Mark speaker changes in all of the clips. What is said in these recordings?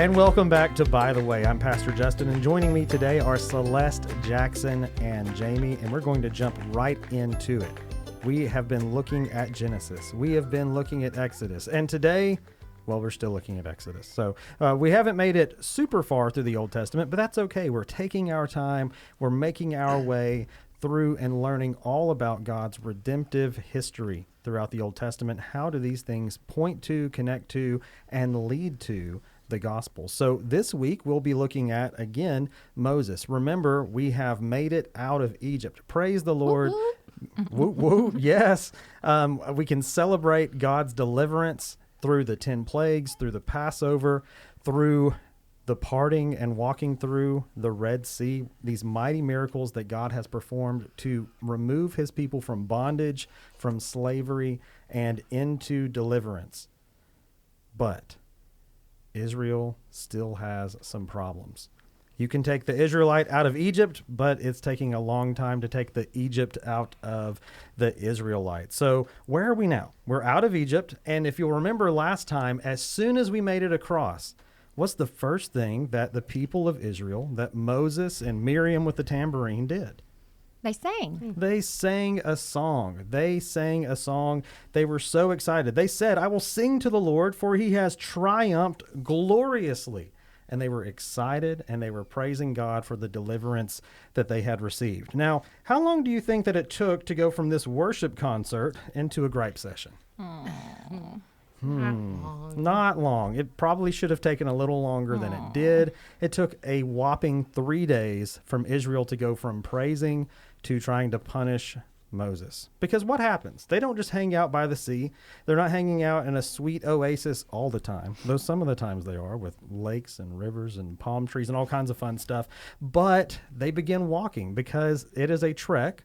Speaker 1: And welcome back to By the Way. I'm Pastor Justin, and joining me today are Celeste, Jackson, and Jamie, and we're going to jump right into it. We have been looking at Genesis. We have been looking at Exodus. And today, well, we're still looking at Exodus. So we haven't made it super far through the Old Testament, but that's okay. We're taking our time. We're making our way through and learning all about God's redemptive history throughout the Old Testament. How do these things point to, connect to, and lead to the gospel? So this week we'll be looking at, again, Moses. Remember, we have made it out of Egypt. Praise the Lord. Woo, woo, yes. We can celebrate God's deliverance through the 10 plagues, through the Passover, through the parting and walking through the Red Sea, these mighty miracles that God has performed to remove his people from bondage, from slavery, and into deliverance. But Israel still has some problems. You can take the Israelite out of Egypt, but it's taking a long time to take the Egypt out of the Israelite. So where are we now? We're out of Egypt, and if you'll remember last time, as soon as we made it across, what's the first thing that the people of Israel, that Moses and Miriam with the tambourine did?
Speaker 2: They sang.
Speaker 1: They sang a song. They sang a song. They were so excited. They said, "I will sing to the Lord, for he has triumphed gloriously." And they were excited, and they were praising God for the deliverance that they had received. Now, how long do you think that it took to go from this worship concert into a gripe session? Not long. It probably should have taken a little longer than it did. It took a whopping 3 days from Israel to go from praising to trying to punish Moses. Because what happens? They don't just hang out by the sea. They're not hanging out in a sweet oasis all the time, though some of the times they are, with lakes and rivers and palm trees and all kinds of fun stuff. But they begin walking because it is a trek,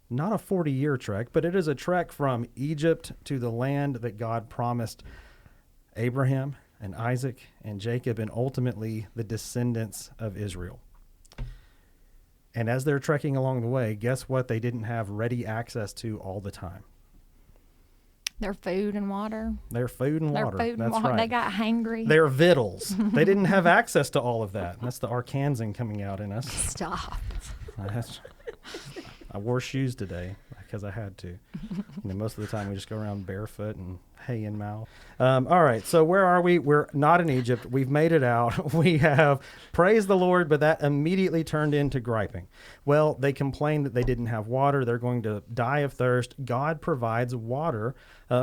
Speaker 1: not a 40-year trek, but it is a trek from Egypt to the land that God promised Abraham and Isaac and Jacob and ultimately the descendants of Israel. And as they're trekking along the way, guess what they didn't have ready access to all the time?
Speaker 2: Their food and water.
Speaker 1: Their food and water. That's right.
Speaker 2: They got hangry.
Speaker 1: Their victuals. They didn't have access to all of that. That's the Arkansan coming out in us.
Speaker 2: Stop.
Speaker 1: I wore shoes today because I had to. Most of the time we just go around barefoot and hay in mouth. All right, so where are we? We're not in Egypt. We've made it out. We have praised the Lord, but that immediately turned into griping. Well, they complained that they didn't have water. They're going to die of thirst. God provides water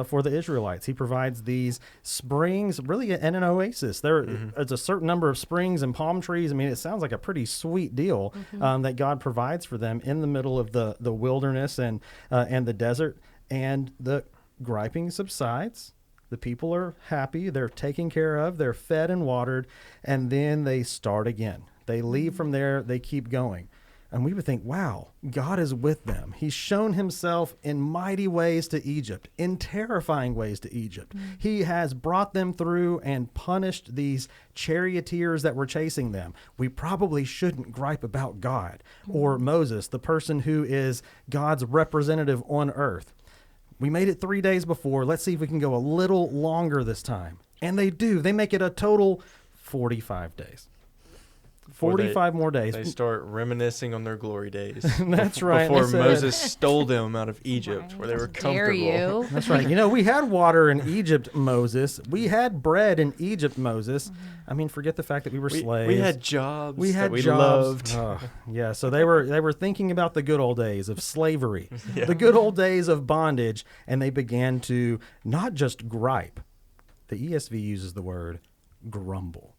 Speaker 1: for the Israelites. He provides these springs, really, and an oasis. There's a certain number of springs and palm trees. I mean, it sounds like a pretty sweet deal that God provides for them in the middle of the wilderness and the desert. And the griping subsides. The people are happy. They're taken care of. They're fed and watered. And then they start again. They leave from there. They keep going. And we would think, wow, God is with them. He's shown himself in mighty ways to Egypt, in terrifying ways to Egypt. He has brought them through and punished these charioteers that were chasing them. We probably shouldn't gripe about God or Moses, the person who is God's representative on earth. We made it 3 days before. Let's see if we can go a little longer this time. And they do. They make it a total 45 days. 45 more days.
Speaker 3: They start reminiscing on their glory days.
Speaker 1: That's right.
Speaker 3: Before Moses stole them out of Egypt, where they were comfortable.
Speaker 2: Dare you.
Speaker 1: That's right. We had water in Egypt, Moses. We had bread in Egypt, Moses. I mean, forget the fact that we were slaves.
Speaker 3: We had jobs.
Speaker 1: We had
Speaker 3: that we
Speaker 1: jobs.
Speaker 3: loved.
Speaker 1: Yeah. So they were thinking about the good old days of slavery, the good old days of bondage, and they began to not just gripe. The ESV uses the word grumble.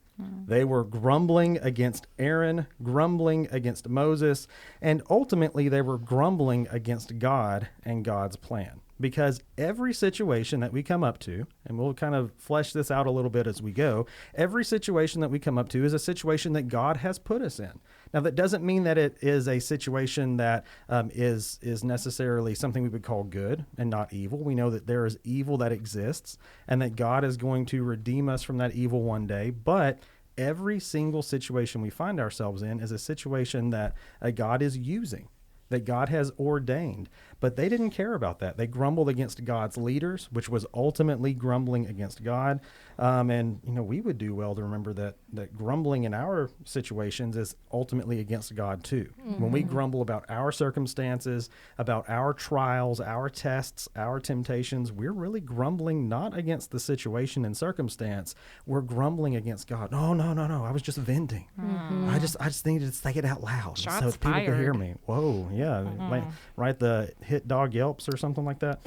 Speaker 1: They were grumbling against Aaron, grumbling against Moses, and ultimately they were grumbling against God and God's plan. Because every situation that we come up to, and we'll kind of flesh this out a little bit as we go, every situation that we come up to is a situation that God has put us in. Now, that doesn't mean that it is a situation that is necessarily something we would call good and not evil. We know that there is evil that exists and that God is going to redeem us from that evil one day. But every single situation we find ourselves in is a situation that God is using, that God has ordained. But they didn't care about that. They grumbled against God's leaders, which was ultimately grumbling against God. And, we would do well to remember that grumbling in our situations is ultimately against God too. When we grumble about our circumstances, about our trials, our tests, our temptations, we're really grumbling not against the situation and circumstance. We're grumbling against God. No. I was just venting. I just needed to say it out loud
Speaker 4: Shots
Speaker 1: so people could hear
Speaker 4: fired.
Speaker 1: me. Whoa, yeah. Right, the hit dog yelps or something like that.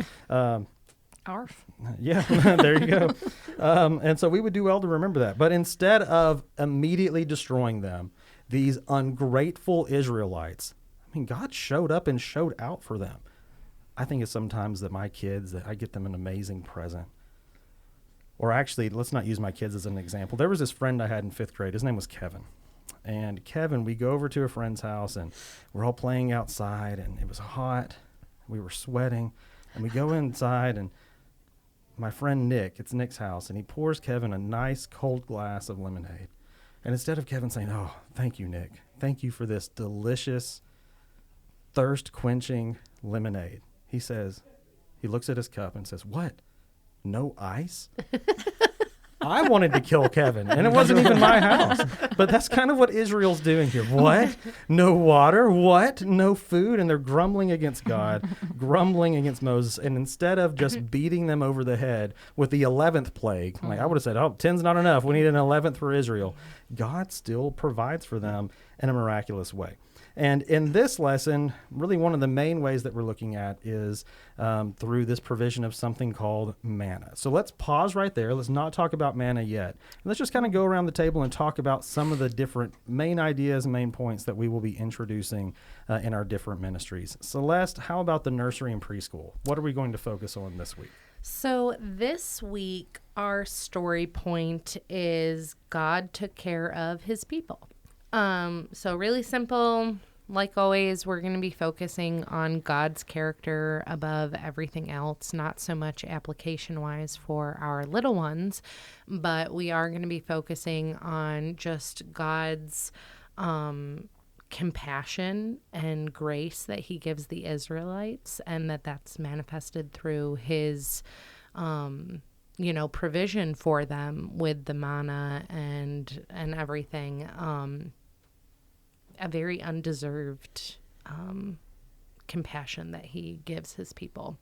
Speaker 2: Arf.
Speaker 1: Yeah, there you go. And so we would do well to remember that. But instead of immediately destroying them, these ungrateful Israelites, God showed up and showed out for them. I think it's sometimes that my kids, that I get them an amazing present. Or actually, let's not use my kids as an example. There was this friend I had in 5th grade. His name was Kevin. And Kevin, we go over to a friend's house, and we're all playing outside, and it was hot. We were sweating. And we go inside, and my friend Nick, it's Nick's house, and he pours Kevin a nice cold glass of lemonade. And instead of Kevin saying, "Oh, thank you, Nick. Thank you for this delicious, thirst-quenching lemonade," he looks at his cup and says, "What? No ice?" I wanted to kill Kevin, and it wasn't even my house. But that's kind of what Israel's doing here. What? No water? What? No food? And they're grumbling against God, grumbling against Moses. And instead of just beating them over the head with the 11th plague, like I would have said, 10's not enough. We need an 11th for Israel. God still provides for them in a miraculous way. And in this lesson, really one of the main ways that we're looking at is through this provision of something called manna. So let's pause right there. Let's not talk about manna yet. Let's just kind of go around the table and talk about some of the different main ideas, main points that we will be introducing in our different ministries. Celeste, how about the nursery and preschool? What are we going to focus on this week?
Speaker 4: So this week, our story point is God took care of his people. So really simple. Like always, we're going to be focusing on God's character above everything else, not so much application-wise for our little ones, but we are going to be focusing on just God's compassion and grace that he gives the Israelites, and that's manifested through his provision for them with the manna and everything. A very undeserved compassion that he gives his people.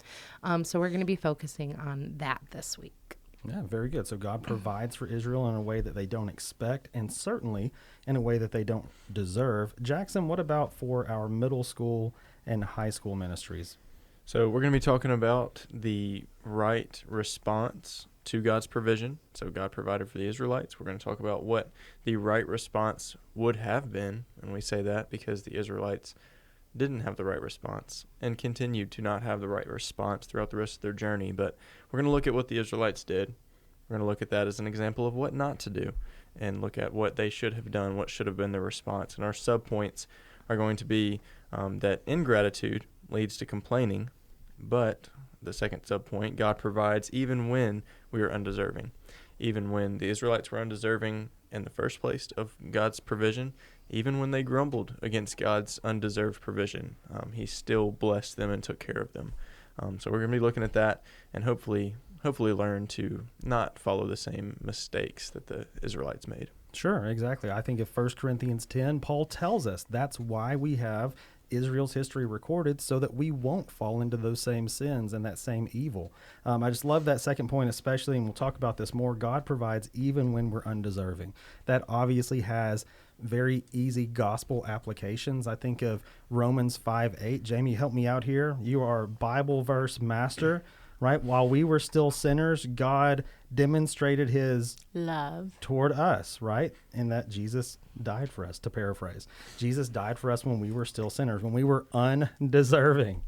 Speaker 4: So we're going to be focusing on that this week.
Speaker 1: Yeah, very good. So God provides for Israel in a way that they don't expect, and certainly in a way that they don't deserve. Jackson, what about for our middle school and high school ministries?
Speaker 3: So we're going to be talking about the right response to God's provision. So God provided for the Israelites. We're going to talk about what the right response would have been. And we say that because the Israelites didn't have the right response and continued to not have the right response throughout the rest of their journey. But we're going to look at what the Israelites did. We're going to look at that as an example of what not to do and look at what they should have done, what should have been their response. And our subpoints are going to be that ingratitude leads to complaining, but the second subpoint, God provides even when we are undeserving. Even when the Israelites were undeserving in the first place of God's provision, even when they grumbled against God's undeserved provision, he still blessed them and took care of them. So we're going to be looking at that and hopefully learn to not follow the same mistakes that the Israelites made.
Speaker 1: Sure, exactly. I think of 1 Corinthians 10, Paul tells us that's why we have Israel's history recorded, so that we won't fall into those same sins and that same evil. I just love that second point especially, and we'll talk about this more. God provides even when we're undeserving. That obviously has very easy gospel applications. I think of Romans 5:8. Jamie, help me out here. You are Bible verse master, right? While we were still sinners, God demonstrated his
Speaker 2: Love
Speaker 1: toward us, right? And that Jesus died for us, to paraphrase. Jesus died for us when we were still sinners, when we were undeserving.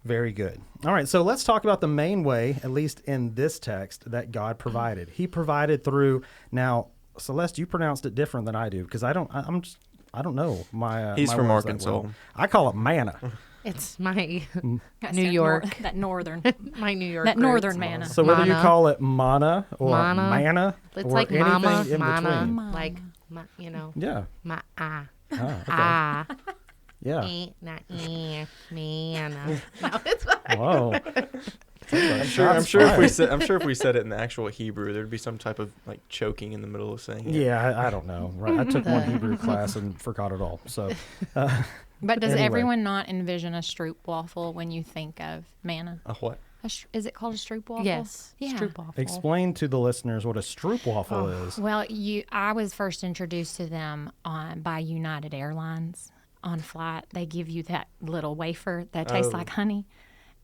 Speaker 1: Very good. All right, so let's talk about the main way, at least in this text, that God provided. He provided through, now, Celeste, you pronounced it different than I do, because I don't know my
Speaker 3: He's
Speaker 1: my
Speaker 3: from
Speaker 1: words that
Speaker 3: Arkansas.
Speaker 1: well. I call it manna.
Speaker 4: It's my
Speaker 2: That's
Speaker 4: New
Speaker 2: that
Speaker 4: York.
Speaker 2: that northern.
Speaker 4: my New York
Speaker 2: That
Speaker 4: roots.
Speaker 2: northern manna.
Speaker 1: So whether you
Speaker 4: Manna.
Speaker 1: call it manna or
Speaker 4: Manna.
Speaker 1: manna
Speaker 4: It's
Speaker 1: or
Speaker 4: like
Speaker 1: anything
Speaker 4: mama,
Speaker 1: in
Speaker 4: manna,
Speaker 1: between.
Speaker 2: Mama.
Speaker 4: like,
Speaker 1: Yeah.
Speaker 4: ma,
Speaker 1: Oh, okay.
Speaker 4: ah.
Speaker 1: Yeah.
Speaker 4: Not manna. No, it's fine.
Speaker 1: Whoa.
Speaker 3: I'm sure if we said it in the actual Hebrew, there'd be some type of like choking in the middle of saying it.
Speaker 1: Yeah, I don't know. Right. I took one Hebrew class and forgot it all. So,
Speaker 2: But does
Speaker 1: Anyway.
Speaker 2: everyone not envision a stroopwafel when you think of manna?
Speaker 3: A what?
Speaker 2: Is it called a stroopwafel?
Speaker 4: Yes.
Speaker 2: Yeah.
Speaker 4: Stroopwafel.
Speaker 1: explain to the listeners what a stroopwafel is.
Speaker 2: Well, I was first introduced to them by United Airlines on a flight. They give you that little wafer that tastes
Speaker 3: Oh.
Speaker 2: like honey.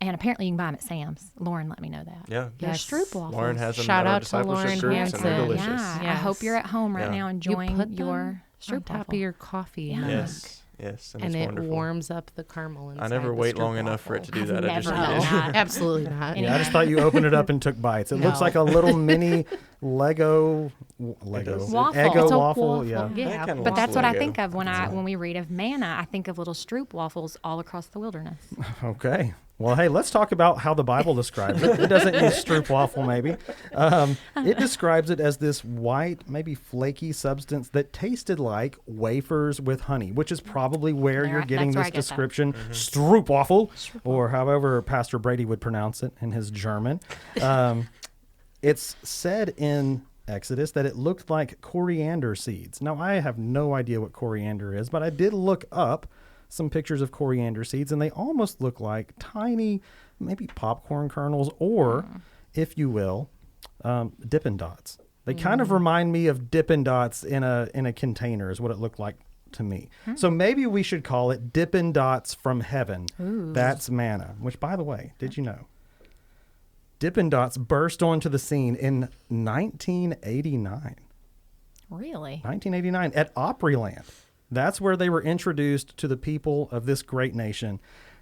Speaker 2: And apparently you can buy them at Sam's. Lauren let me know that.
Speaker 3: Yeah.
Speaker 2: They're
Speaker 4: Yes.
Speaker 2: stroopwafels.
Speaker 3: Lauren has them
Speaker 4: Shout
Speaker 3: at our
Speaker 4: out to
Speaker 3: discipleship
Speaker 4: Lauren
Speaker 3: groups, and they're
Speaker 4: Hansen.
Speaker 3: delicious.
Speaker 2: Yeah, I
Speaker 4: Yes.
Speaker 2: hope you're at home right
Speaker 3: Yeah.
Speaker 2: now
Speaker 4: You
Speaker 2: enjoying
Speaker 4: put
Speaker 2: your
Speaker 4: them on top of
Speaker 2: stroopwafel.
Speaker 4: your coffee
Speaker 2: Yeah.
Speaker 4: mug.
Speaker 3: Yes. Yes. And,
Speaker 4: And
Speaker 3: it's
Speaker 4: it
Speaker 3: wonderful.
Speaker 4: warms up the caramel inside.
Speaker 3: I never
Speaker 4: the
Speaker 3: wait long enough for it to
Speaker 4: stroopwafel.
Speaker 3: do
Speaker 2: I've
Speaker 3: that. I just
Speaker 2: never
Speaker 3: eat
Speaker 2: done
Speaker 3: it.
Speaker 2: that.
Speaker 4: Absolutely not.
Speaker 2: Anyway.
Speaker 1: Yeah, I just thought you opened it up and took bites. It looks
Speaker 4: No.
Speaker 1: like a little mini Lego,
Speaker 3: does.
Speaker 2: Waffle.
Speaker 1: Eggo
Speaker 2: It's a
Speaker 1: waffle. Yeah.
Speaker 3: That
Speaker 4: Yeah.
Speaker 3: kinda
Speaker 2: But
Speaker 3: looks
Speaker 2: that's what I
Speaker 3: Lego.
Speaker 2: think of when we read of manna. I think of little stroopwafels all across the wilderness.
Speaker 1: Okay. Well, hey, let's talk about how the Bible describes it. It doesn't use stroopwafel, maybe. It describes it as this white, maybe flaky substance that tasted like wafers with honey, which is probably where
Speaker 2: There,
Speaker 1: you're getting
Speaker 2: that's where
Speaker 1: this
Speaker 2: I get that.
Speaker 1: description, stroopwafel, or however Pastor Brady would pronounce it in his German. It's said in Exodus that it looked like coriander seeds. Now, I have no idea what coriander is, but I did look up some pictures of coriander seeds, and they almost look like tiny, maybe popcorn kernels, or, if you will, Dippin' Dots. They kind of remind me of Dippin' Dots in a container, is what it looked like to me. So maybe we should call it Dippin' Dots from heaven. That's manna. Which, by the way, did you know? Dippin' Dots burst onto the scene in 1989.
Speaker 2: Really?
Speaker 1: 1989 at Opryland. That's where they were introduced to the people of this great nation.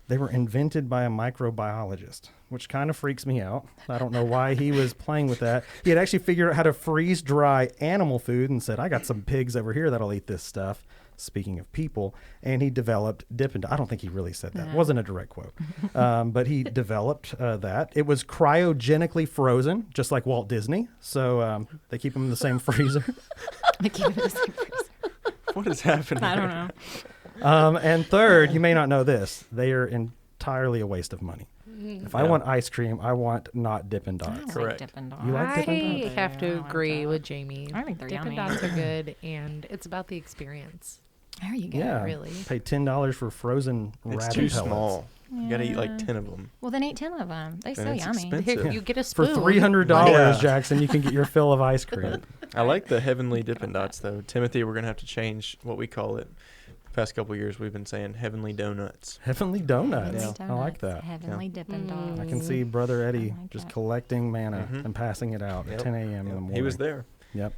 Speaker 1: They were invented by a microbiologist, which kind of freaks me out. I don't know why he was playing with that. He had actually figured out how to freeze dry animal food and said, I got some pigs over here that'll eat this stuff. Speaking of people, and he developed Dippin' Dots. I don't think he really said that. It wasn't a direct quote. But he developed that. It was cryogenically frozen, just like Walt Disney. So they keep them in the same freezer.
Speaker 2: They keep it the same freezer.
Speaker 3: What is happening?
Speaker 2: I don't know.
Speaker 1: And third, you may not know this, they are entirely a waste of money. If I want ice cream, I want not Dippin'
Speaker 2: I
Speaker 1: Dots.
Speaker 2: don't
Speaker 3: Correct.
Speaker 2: like Dippin' Dots.
Speaker 1: You like Dippin'
Speaker 4: I
Speaker 1: Dots?
Speaker 4: have to
Speaker 2: Yeah, I like
Speaker 4: agree
Speaker 2: that.
Speaker 4: with Jamie.
Speaker 2: I think they're
Speaker 4: Dippin'
Speaker 2: yummy.
Speaker 4: Dots are good, and it's about the experience.
Speaker 2: There you go.
Speaker 1: Yeah,
Speaker 4: really.
Speaker 1: pay $10 for frozen
Speaker 3: It's
Speaker 1: rabbit
Speaker 3: too
Speaker 1: pellets.
Speaker 3: small. You gotta eat like
Speaker 2: Yeah.
Speaker 3: 10 of them.
Speaker 2: Well, then eat 10 of them. They're so
Speaker 3: it's
Speaker 2: yummy.
Speaker 3: expensive.
Speaker 4: Here, you get a
Speaker 1: For
Speaker 4: spoon.
Speaker 1: $300,
Speaker 3: Yeah.
Speaker 1: Jackson, you can get your fill of ice cream.
Speaker 3: I like the heavenly Dippin' Dots though. Timothy, we're gonna have to change what we call it. The past couple of years, we've been saying heavenly donuts.
Speaker 1: Heavenly Donuts.
Speaker 2: Heavenly
Speaker 1: I like
Speaker 2: Donuts,
Speaker 1: that.
Speaker 2: Heavenly Dippin' Dots.
Speaker 1: I can see Brother Eddie
Speaker 2: I like
Speaker 1: just
Speaker 2: that.
Speaker 1: collecting manna
Speaker 3: Mhm.
Speaker 1: and passing it out at
Speaker 3: Yep.
Speaker 1: 10 a.m. in the morning.
Speaker 3: He was there.
Speaker 1: Yep.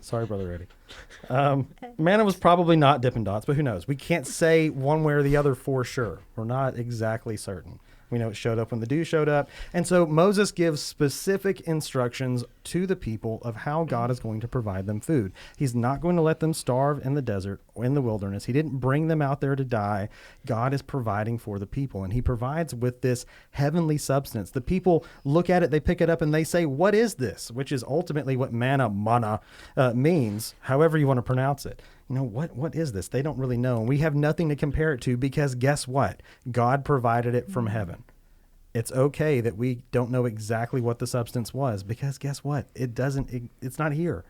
Speaker 1: Sorry, Brother Eddie. Manna was probably not Dippin' Dots, but who knows? We can't say one way or the other for sure. We're not exactly certain. We know it showed up when the dew showed up. And so Moses gives specific instructions to the people of how God is going to provide them food. He's not going to let them starve in the desert or in the wilderness. He didn't bring them out there to die. God is providing for the people, and he provides with this heavenly substance. The people look at it, they pick it up, and they say, what is this? Which is ultimately what manna means, however you want to pronounce it. You know, what is this? They don't really know. And we have nothing to compare it to because guess what? God provided it from heaven. It's okay that we don't know exactly what the substance was because guess what? It's not here.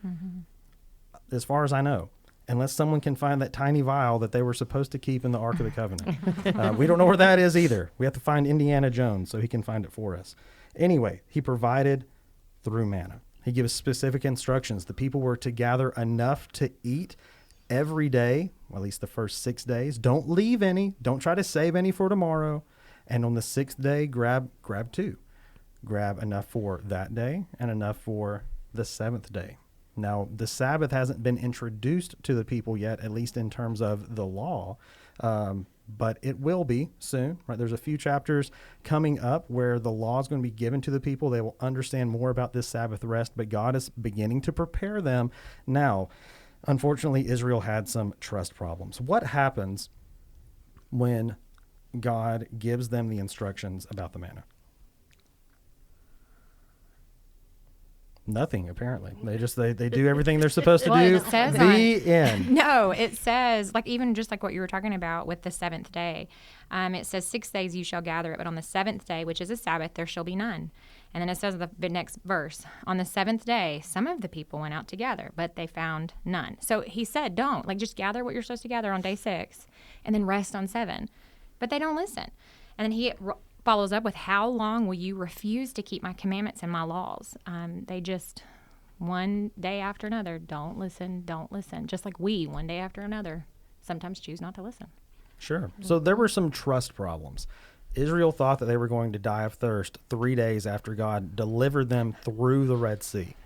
Speaker 1: As far as I know. Unless someone can find that tiny vial that they were supposed to keep in the Ark of the Covenant. We don't know where that is either. We have to find Indiana Jones so he can find it for us. Anyway, he provided through manna. He gives specific instructions. The people were to gather enough to eat every day, well, at least the first 6 days. Don't leave any. Don't try to save any for tomorrow. And on the 6th day, grab 2. Grab enough for that day and enough for the 7th day. Now, the Sabbath hasn't been introduced to the people yet, at least in terms of the law, but it will be soon. Right? There's a few chapters coming up where the law is going to be given to the people. They will understand more about this Sabbath rest, but God is beginning to prepare them now. Unfortunately, Israel had some trust problems. What happens when God gives them the instructions about the manna? Nothing, apparently. They do everything they're supposed to
Speaker 2: Well,
Speaker 1: do.
Speaker 2: it says
Speaker 1: The end.
Speaker 2: No, it says, like, even just like what you were talking about with the seventh day, it says 6 days you shall gather it, but on the seventh day, which is a Sabbath, there shall be none. And then it says the next verse, on the seventh day, some of the people went out together, but they found none. So he said, don't, like, just gather what you're supposed to gather on day 6 and then rest on 7. But they don't listen. And then he follows up with, how long will you refuse to keep my commandments and my laws? They just, one day after another, don't listen, just like we, one day after another, sometimes choose not to listen.
Speaker 1: Sure. So there were some trust problems. Israel thought that they were going to die of thirst 3 days after God delivered them through the Red Sea.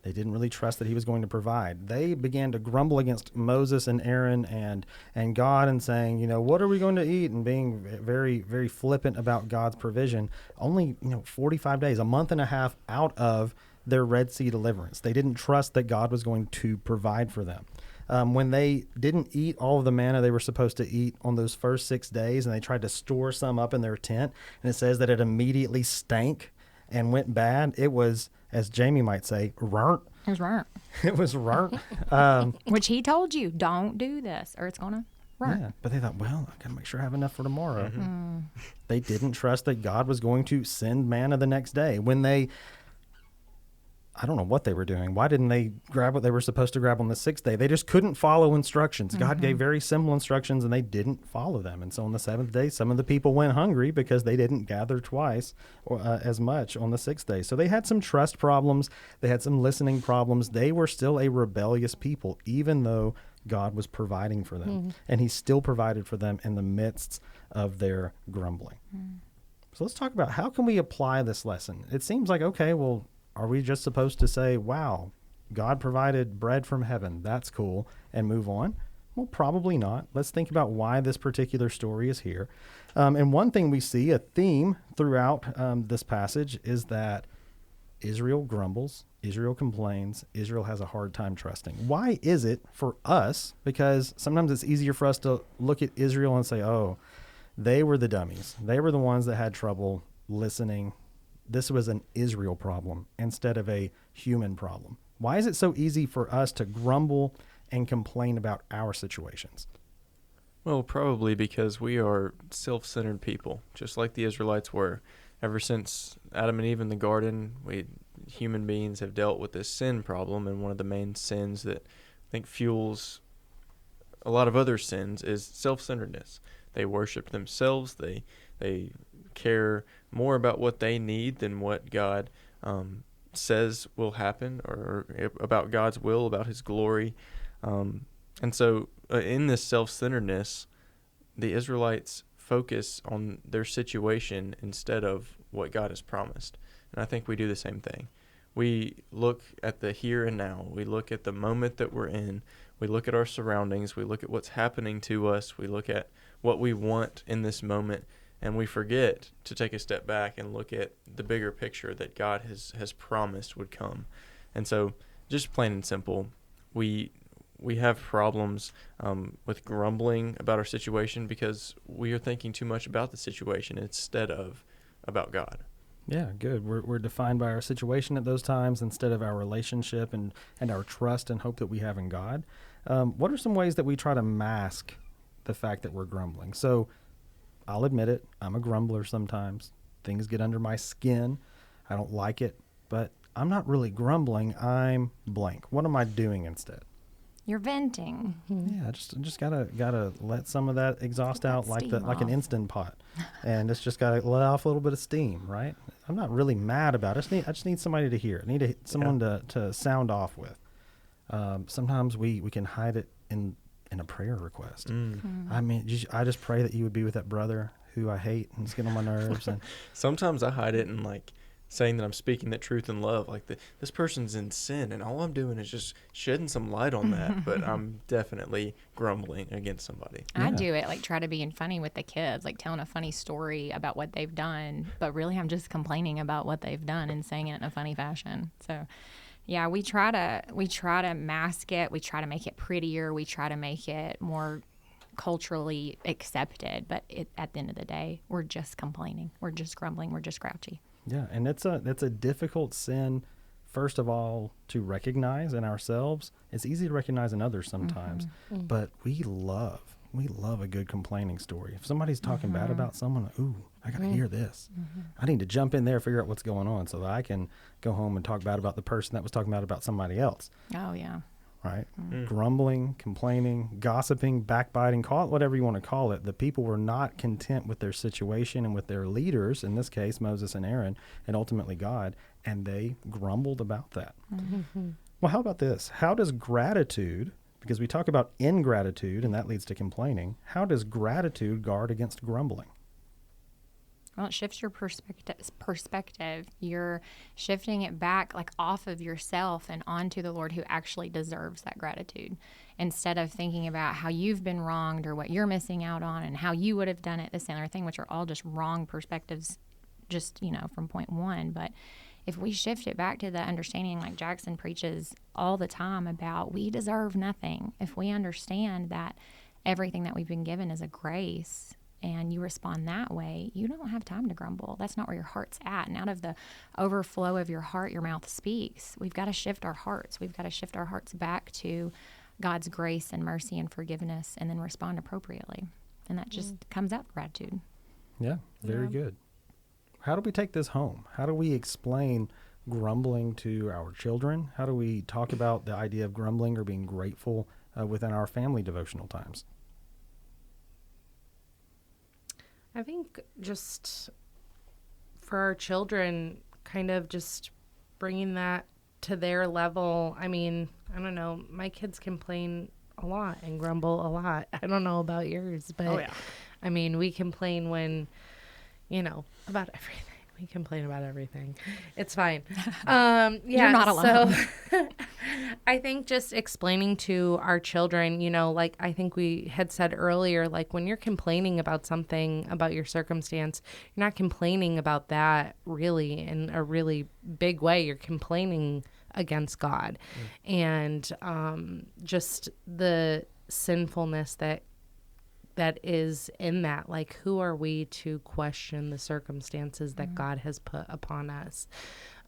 Speaker 1: They didn't really trust that he was going to provide. They began to grumble against Moses and Aaron and God, and saying, what are we going to eat? And being very, very flippant about God's provision. Only, 45 days, a month and a half out of their Red Sea deliverance. They didn't trust that God was going to provide for them. When they didn't eat all of the manna they were supposed to eat on those first 6 days, and they tried to store some up in their tent, and it says that it immediately stank and went bad. It was, as Jamie might say, runt.
Speaker 2: It was runt.
Speaker 1: It was runt.
Speaker 2: Which he told you, don't do this, or it's going to runt.
Speaker 1: Yeah, but they thought, well, I got to make sure I have enough for tomorrow. They didn't trust that God was going to send manna the next day. When I don't know what they were doing. Why didn't they grab what they were supposed to grab on the 6th day? They just couldn't follow instructions. God gave very simple instructions, and they didn't follow them. And so on the 7th day, some of the people went hungry because they didn't gather twice as much on the 6th day. So they had some trust problems. They had some listening problems. They were still a rebellious people, even though God was providing for them. And he still provided for them in the midst of their grumbling. So let's talk about, how can we apply this lesson? It seems like, okay, well, are we just supposed to say, wow, God provided bread from heaven, that's cool, and move on? Well, probably not. Let's think about why this particular story is here. And one thing we see, a theme throughout this passage, is that Israel grumbles, Israel complains, Israel has a hard time trusting. Why is it for us? Because sometimes it's easier for us to look at Israel and say, oh, they were the dummies. They were the ones that had trouble listening. This was an Israel problem instead of a human problem. Why is it so easy for us to grumble and complain about our situations?
Speaker 3: Well, probably because we are self-centered people, just like the Israelites were. Ever since Adam and Eve in the garden, human beings have dealt with this sin problem, and one of the main sins that I think fuels a lot of other sins is self-centeredness. They worship themselves. They care more about what they need than what God says will happen, or about God's will, about his glory. And so in this self-centeredness, the Israelites focus on their situation instead of what God has promised. And I think we do the same thing. We look at the here and now. We look at the moment that we're in. We look at our surroundings. We look at what's happening to us. We look at what we want in this moment. And we forget to take a step back and look at the bigger picture that God has promised would come. And so, just plain and simple, we have problems with grumbling about our situation because we are thinking too much about the situation instead of about God.
Speaker 1: Yeah, good. We're defined by our situation at those times instead of our relationship and our trust and hope that we have in God. What are some ways that we try to mask the fact that we're grumbling? So, I'll admit it, I'm a grumbler sometimes. Things get under my skin. I don't like it, but I'm not really grumbling. I'm blank. What am I doing instead?
Speaker 2: You're venting.
Speaker 1: Yeah, I just gotta let some of that exhaust out like
Speaker 2: steam
Speaker 1: an
Speaker 2: off.
Speaker 1: Instant Pot, and it's just gotta let off a little bit of steam, right? I'm not really mad about it. I just need somebody to hear. I need someone to sound off with. Sometimes we can hide it in a prayer request. I mean, I just pray that you would be with that brother who I hate and it's getting on my nerves. And
Speaker 3: Sometimes I hide it in saying that I'm speaking that truth in love. This person's in sin, and all I'm doing is just shedding some light on that. But I'm definitely grumbling against somebody.
Speaker 2: I do it, try to be funny with the kids, telling a funny story about what they've done, but really I'm just complaining about what they've done and saying it in a funny fashion. So, yeah, we try to mask it. We try to make it prettier. We try to make it more culturally accepted. But at the end of the day, we're just complaining. We're just grumbling. We're just grouchy.
Speaker 1: yeah, and it's a difficult sin first of all, to recognize in ourselves. It's easy to recognize in others sometimes, but we love a good complaining story. If somebody's talking bad about someone, ooh, I got to hear this. I need to jump in there, figure out what's going on so that I can go home and talk bad about the person that was talking bad about somebody else.
Speaker 2: Oh, yeah.
Speaker 1: Right? Grumbling, complaining, gossiping, backbiting, call it whatever you want to call it. The people were not content with their situation and with their leaders, in this case, Moses and Aaron, and ultimately God, and they grumbled about that. Well, how about this? How does gratitude, because we talk about ingratitude and that leads to complaining, how does gratitude guard against grumbling?
Speaker 2: Well, it shifts your perspective. You're shifting it back like off of yourself and onto the Lord who actually deserves that gratitude. Instead of thinking about how you've been wronged or what you're missing out on and how you would have done it, this and other thing, which are all just wrong perspectives, just, from point one. But if we shift it back to the understanding, like Jackson preaches all the time about, we deserve nothing. If we understand that everything that we've been given is a grace, and you respond that way, you don't have time to grumble. That's not where your heart's at. And out of the overflow of your heart, your mouth speaks. We've got to shift our hearts. We've got to shift our hearts back to God's grace and mercy and forgiveness, and then respond appropriately. And that just comes out of gratitude.
Speaker 1: Yeah, very good. How do we take this home? How do we explain grumbling to our children? How do we talk about the idea of grumbling or being grateful within our family devotional times?
Speaker 4: I think just for our children, kind of just bringing that to their level. I mean, I don't know. My kids complain a lot and grumble a lot. I don't know about yours, but I mean, we complain when, about everything. We complain about everything. It's fine.
Speaker 2: You're not alone.
Speaker 4: So I think just explaining to our children, like I think we had said earlier, like when you're complaining about something, about your circumstance, you're not complaining about that really in a really big way. You're complaining against God and just the sinfulness that is in that. Like, who are we to question the circumstances that God has put upon us?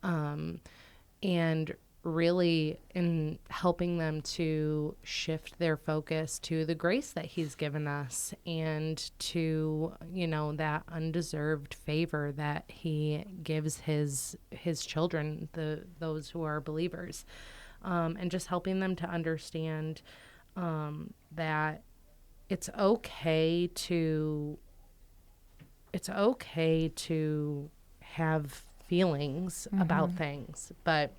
Speaker 4: And really in helping them to shift their focus to the grace that he's given us and to, that undeserved favor that he gives his children, those who are believers, and just helping them to understand that it's okay to have feelings about things, but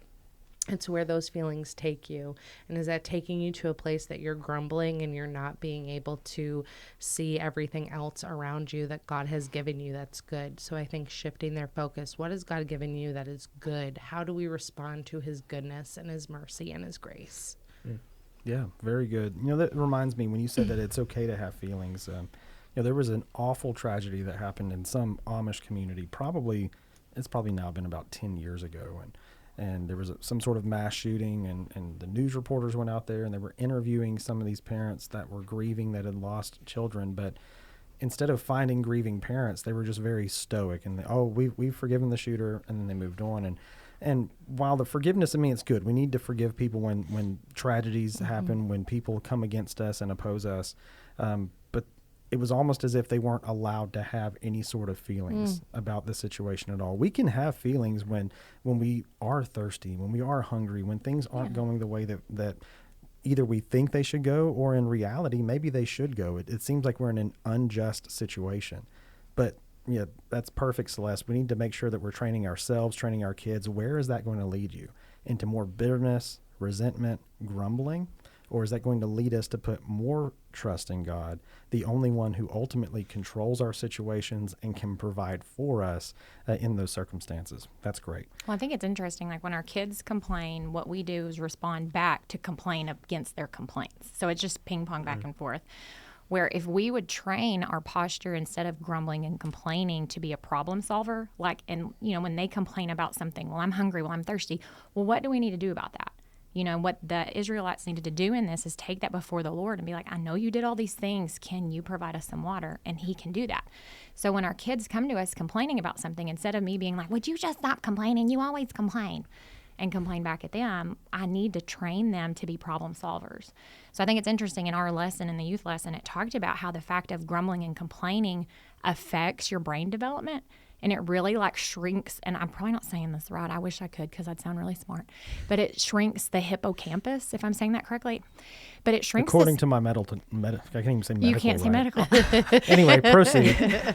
Speaker 4: it's where those feelings take you. And is that taking you to a place that you're grumbling and you're not being able to see everything else around you that God has given you that's good? So I think shifting their focus, what has God given you that is good? How do we respond to his goodness and his mercy and his grace?
Speaker 1: Yeah, very good. That reminds me when you said that it's okay to have feelings. There was an awful tragedy that happened in some Amish community. It's probably now been about 10 years ago. And there was some sort of mass shooting and the news reporters went out there and they were interviewing some of these parents that were grieving that had lost children. But instead of finding grieving parents, they were just very stoic and we've forgiven the shooter, and then they moved on. And while the forgiveness, it's good. We need to forgive people when tragedies happen, when people come against us and oppose us. But it was almost as if they weren't allowed to have any sort of feelings about the situation at all. We can have feelings when we are thirsty, when we are hungry, when things aren't going the way that either we think they should go or in reality, maybe they should go. It seems like we're in an unjust situation. But yeah, that's perfect, Celeste. We need to make sure that we're training ourselves, training our kids. Where is that going to lead you? Into more bitterness, resentment, grumbling? Or is that going to lead us to put more trust in God, the only one who ultimately controls our situations and can provide for us in those circumstances? That's great.
Speaker 2: Well, I think it's interesting. Like when our kids complain, what we do is respond back to complain against their complaints. So it's just ping pong back and forth. Where if we would train our posture instead of grumbling and complaining to be a problem solver, when they complain about something, well, I'm hungry, well, I'm thirsty. Well, what do we need to do about that? What the Israelites needed to do in this is take that before the Lord and be like, I know you did all these things. Can you provide us some water? And he can do that. So when our kids come to us complaining about something, instead of me being like, would you just stop complaining? You always complain. and complain back at them. I need to train them to be problem solvers. So I think it's interesting in our lesson, in the youth lesson, it talked about how the fact of grumbling and complaining affects your brain development. And it really like shrinks, and I'm probably not saying this right. I wish I could because I'd sound really smart. But it shrinks the hippocampus, if I'm saying that correctly. But it shrinks.
Speaker 1: According to my I can't even say medical.
Speaker 2: You can't say
Speaker 1: right?
Speaker 2: medical.
Speaker 1: Anyway, proceed.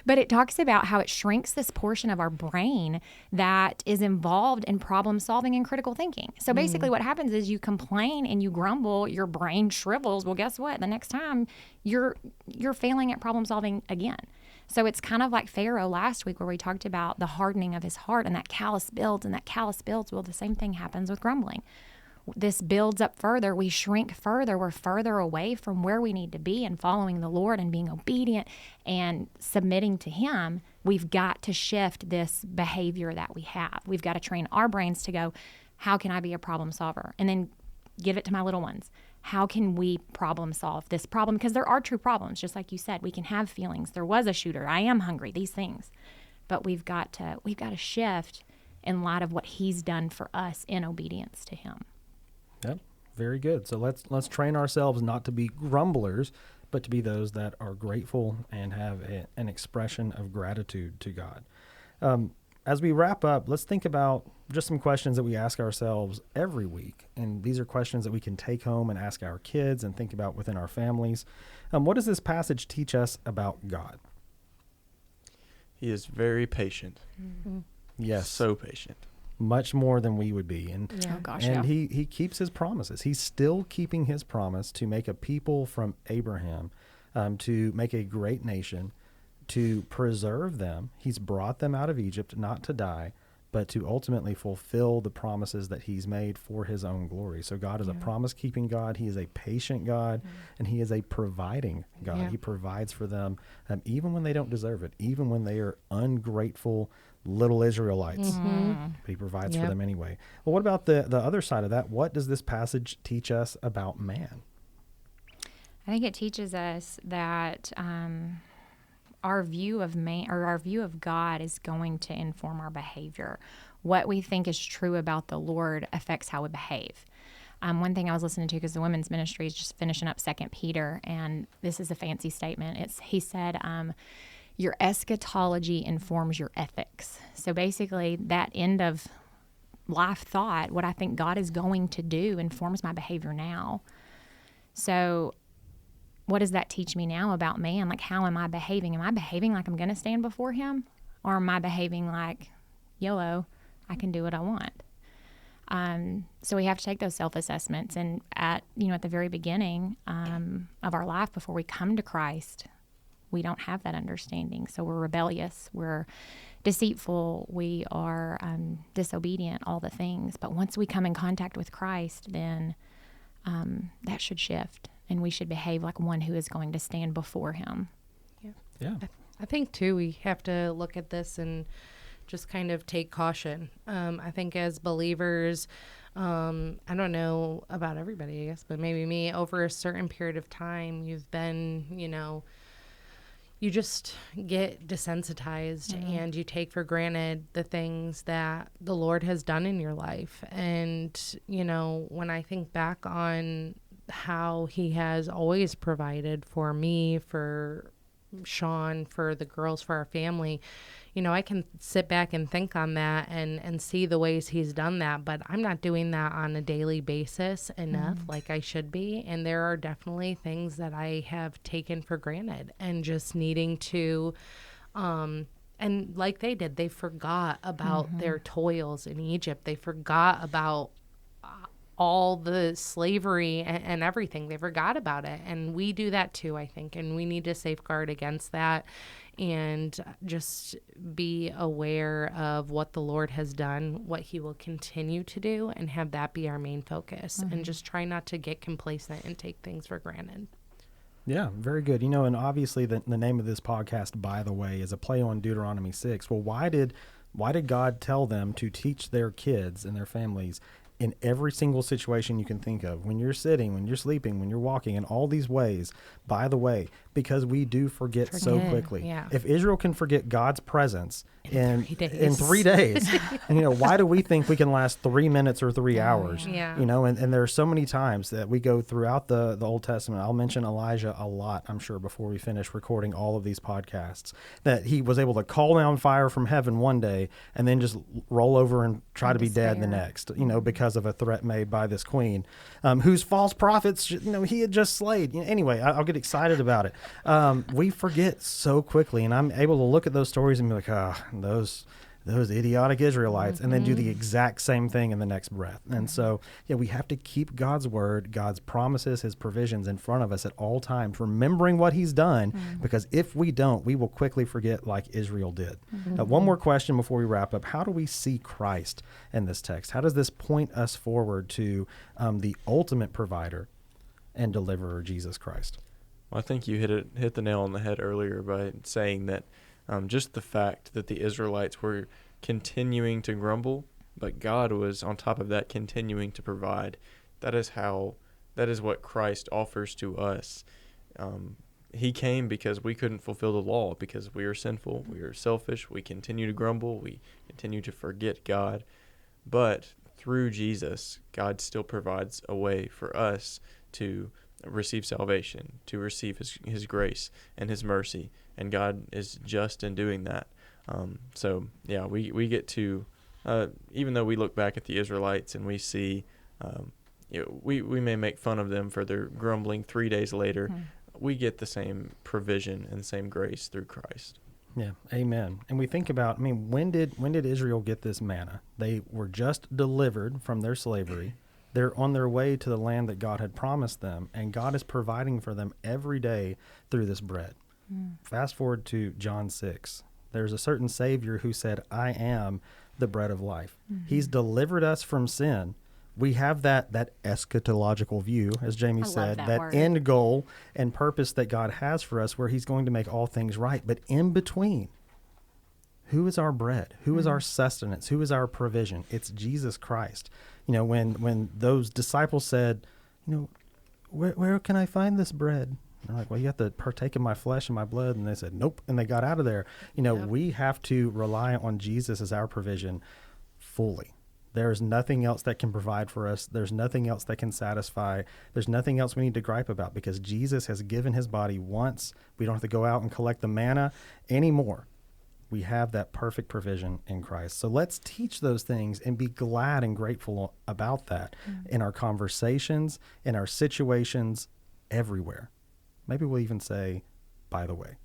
Speaker 2: But it talks about how it shrinks this portion of our brain that is involved in problem solving and critical thinking. So basically what happens is you complain and you grumble, your brain shrivels. Well, guess what? The next time you're failing at problem solving again. So it's kind of like Pharaoh last week where we talked about the hardening of his heart, and that callous builds and that callous builds. Well, the same thing happens with grumbling. This builds up further. We shrink further. We're further away from where we need to be and following the Lord and being obedient and submitting to Him. We've got to shift this behavior that we have. We've got to train our brains to go, how can I be a problem solver? And then give it to my little ones. How can we problem solve this problem? Because there are true problems, just like you said. We can have feelings. There was a shooter. I am hungry. These things, but we've got to shift in light of what He's done for us in obedience to Him.
Speaker 1: Yep, very good. So let's train ourselves not to be grumblers, but to be those that are grateful and have an expression of gratitude to God. As we wrap up, let's think about just some questions that we ask ourselves every week. And these are questions that we can take home and ask our kids and think about within our families. What does this passage teach us about God?
Speaker 3: He is very patient.
Speaker 2: Mm-hmm.
Speaker 1: Yes.
Speaker 3: So patient.
Speaker 1: Much more than we would be. And,
Speaker 2: Oh, gosh,
Speaker 1: and
Speaker 2: yeah.
Speaker 1: he keeps his promises. He's still keeping his promise to make a people from Abraham, to make a great nation, to preserve them. He's brought them out of Egypt not to die, but to ultimately fulfill the promises that he's made for his own glory. So God is a promise-keeping God. He is a patient God, and he is a providing God.
Speaker 4: Yeah.
Speaker 1: He provides for them even when they don't deserve it, even when they are ungrateful little Israelites. But he provides for them anyway. Well, what about the other side of that? What does this passage teach us about man?
Speaker 2: I think it teaches us that our view of man, or our view of God, is going to inform our behavior. What we think is true about the Lord affects how we behave. One thing I was listening to, because the women's ministry is just finishing up 2 Peter, and this is a fancy statement. He said, your eschatology informs your ethics. So basically, that end of life thought, what I think God is going to do, informs my behavior now. So what does that teach me now about man? Like, how am I behaving? Am I behaving like I'm going to stand before Him? Or am I behaving like, YOLO, I can do what I want? So we have to take those self-assessments. And at the very beginning of our life, before we come to Christ, we don't have that understanding. So we're rebellious, we're deceitful, we are disobedient, all the things. But once we come in contact with Christ, then that should shift, and we should behave like one who is going to stand before Him.
Speaker 1: Yeah.
Speaker 4: I think, too, we have to look at this and just kind of take caution. I think as believers, I don't know about everybody, I guess, but maybe me, over a certain period of time, you've been, you just get desensitized and you take for granted the things that the Lord has done in your life. And, when I think back on how He has always provided for me, for Sean, for the girls, for our family, I can sit back and think on that and see the ways He's done that, but I'm not doing that on a daily basis enough like I should be. And there are definitely things that I have taken for granted, and just needing to, and like they did, they forgot about their toils in Egypt. They forgot about all the slavery and everything. They forgot about it. And we do that too, I think. And we need to safeguard against that and just be aware of what the Lord has done, what He will continue to do, and have that be our main focus. And just try not to get complacent and take things for granted.
Speaker 1: Yeah, very good. And obviously the name of this podcast, by the way, is a play on Deuteronomy 6. Well, why did God tell them to teach their kids and their families in every single situation you can think of, when you're sitting, when you're sleeping, when you're walking, in all these ways, by the way, because we do forget so quickly.
Speaker 4: Yeah.
Speaker 1: If Israel can forget God's presence in
Speaker 4: 3 days.
Speaker 1: in 3 days, and, why do we think we can last 3 minutes or 3 hours?
Speaker 4: Yeah.
Speaker 1: And there are so many times that we go throughout the Old Testament. I'll mention Elijah a lot, I'm sure, before we finish recording all of these podcasts, that he was able to call down fire from heaven one day and then just roll over and try to be dead the next, because of a threat made by this queen, whose false prophets, he had just slayed. Anyway, I'll get excited about it. We forget so quickly, and I'm able to look at those stories and be like, those idiotic Israelites, and then do the exact same thing in the next breath. And so, we have to keep God's word, God's promises, his provisions in front of us at all times, remembering what he's done, because if we don't, we will quickly forget like Israel did. One more question before we wrap up. How do we see Christ in this text? How does this point us forward to the ultimate provider and deliverer, Jesus Christ?
Speaker 3: Well, I think you hit the nail on the head earlier by saying that just the fact that the Israelites were continuing to grumble, but God was on top of that continuing to provide. That is what Christ offers to us. He came because we couldn't fulfill the law, because we are sinful, we are selfish, we continue to grumble, we continue to forget God. But through Jesus, God still provides a way for us to receive salvation, to receive his grace and his mercy, and God is just in doing that. We get to, even though we look back at the Israelites and we see, we may make fun of them for their grumbling 3 days later, we get the same provision and the same grace through Christ.
Speaker 1: Yeah, amen. And we think about, when did Israel get this manna? They were just delivered from their slavery. They're on their way to the land that God had promised them, and God is providing for them every day through this bread. Fast forward to John 6. There's a certain Savior who said, I am the bread of life. He's delivered us from sin. We have that eschatological view, as Jamie said, that end goal and purpose that God has for us, where he's going to make all things right. But in between, who is our bread? Who is our sustenance? Who is our provision? It's Jesus Christ. When those disciples said, where can I find this bread? And they're like, well, you have to partake of my flesh and my blood. And they said, nope. And they got out of there. We have to rely on Jesus as our provision fully. There's nothing else that can provide for us. There's nothing else that can satisfy. There's nothing else we need to gripe about, because Jesus has given his body once. We don't have to go out and collect the manna anymore. We have that perfect provision in Christ. So let's teach those things and be glad and grateful about that in our conversations, in our situations, everywhere. Maybe we'll even say, by the way.